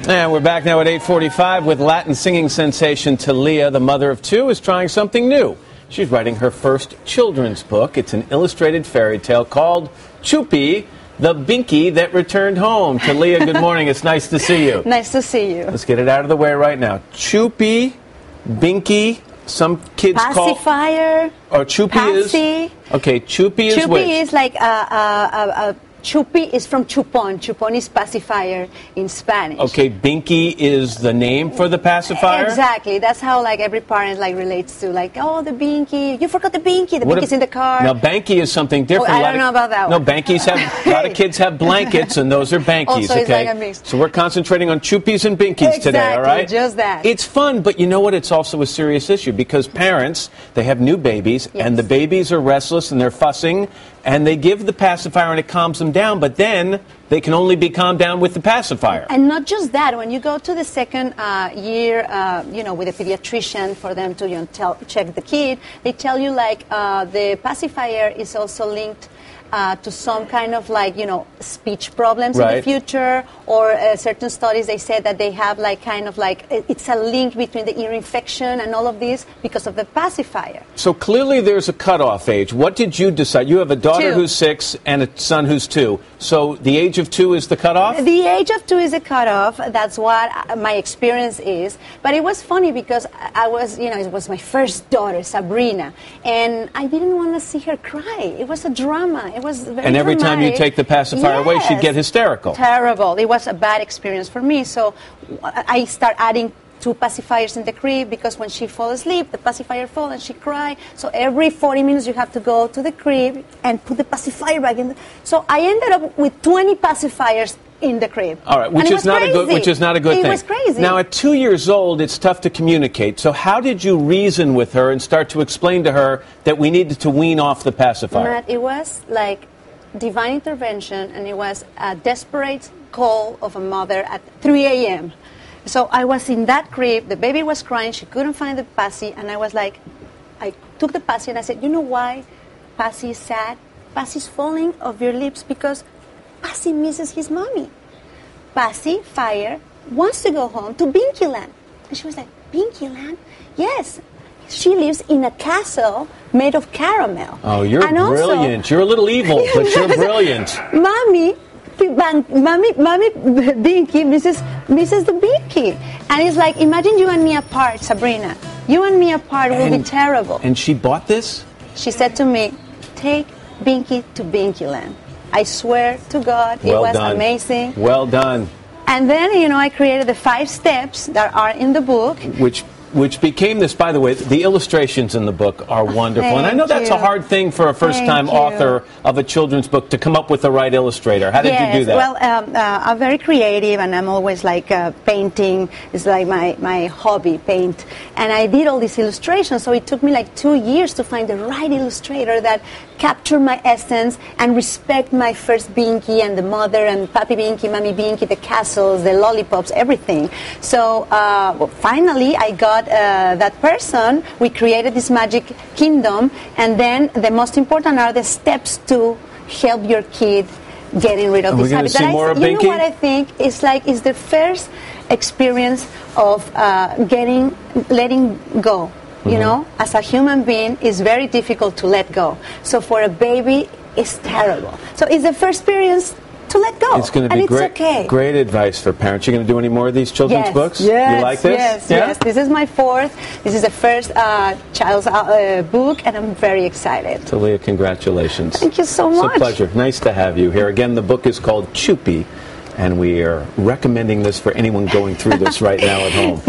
And we're back now at 8:45 with Latin singing sensation Thalia, the mother of two, is trying something new. She's writing her first children's book. It's an illustrated fairy tale called Chupi, the binky that returned home. Thalia, good morning. It's nice to see you. Nice to see you. Let's get it out of the way right now. Chupi, binky, some kids call... Pacifier. Or Chupi Passy. is... Okay, Chupi is which? Chupi is like Chupi is from chupon. Chupon is pacifier in Spanish. Okay, binky is the name for the pacifier? Exactly. That's how like every parent like relates to like, oh, the binky. You forgot the binky. The binky's in the car. Now, banky is something different. Oh, I don't know about that one. No, bankies have, a lot of kids have blankets, and those are bankies, also, okay? it's like a mix. So we're concentrating on chupis and binkies today, all right? Just that. It's fun, but you know what? It's also a serious issue because parents, they have new babies, and the babies are restless, and they're fussing, and they give the pacifier, and it calms them down, but then they can only be calmed down with the pacifier. And not just that. When you go to the second year, with a pediatrician for them to check the kid, they tell you like the pacifier is also linked to some kind of like, speech problems in the future, or certain studies, they said that they have like kind of like, it's a link between the ear infection and all of this because of the pacifier. So clearly there's a cutoff age. What did you decide? You have a daughter who's 6 and a son who's 2. So the age of 2 is the cutoff? The age of 2 is a cutoff. That's what my experience is. But it was funny because I was, it was my first daughter, Sabrina, and I didn't want to see her cry. It was a drama. It was very And every dramatic. time you take the pacifier away, she'd get hysterical. Terrible. It was a bad experience for me. So I start adding 2 pacifiers in the crib because when she falls asleep, the pacifier falls and she cries. So every 40 minutes you have to go to the crib and put the pacifier back in. So I ended up with 20 pacifiers in the crib. All right, which is not a good thing. It was crazy. Now at 2 years old, it's tough to communicate. So how did you reason with her and start to explain to her that we needed to wean off the pacifier? Matt, it was like divine intervention, and it was a desperate call of a mother at 3 a.m. So I was in that crib, the baby was crying, she couldn't find the Passy, and I was like, I took the Passy and I said, you know why Passy is sad? Passy's falling off your lips because Passy misses his mommy. Passy, fire, wants to go home to Binky Land. And she was like, Binky Land? Yes. She lives in a castle made of caramel. Oh, you're brilliant. You're a little evil, but you're brilliant. Mommy Binky misses the Binky. And it's like, imagine you and me apart, Sabrina. You and me apart will be terrible. And she bought this? She said to me, take Binky to Binky Land. I swear to God, it was amazing. Well done. And then, I created the 5 steps that are in the book. Which became this, by the way, the illustrations in the book are wonderful. And I know that's a hard thing for a first-time author of a children's book to come up with the right illustrator. How did you do that? Well, I'm very creative, and I'm always like painting. It's like my hobby, paint. And I did all these illustrations, so it took me like 2 years to find the right illustrator that captured my essence and respect my first Binky and the mother and Papi Binky, Mami Binky, the castles, the lollipops, everything. So finally, I got that person. We created this magic kingdom, and then the most important are the steps to help your kid getting rid of this habit. See more of Binky? You know what I think? It's the first experience of letting go. As a human being, it's very difficult to let go. So for a baby, it's terrible. So it's the first experience to let go. It's going to be great advice for parents. You're going to do any more of these children's books? Yes, you like this? Yes. This is my 4th. This is the first child's book, and I'm very excited. Thalia, congratulations. Thank you so much. It's a pleasure. Nice to have you here. Again, the book is called Chupi, and we are recommending this for anyone going through this right now at home.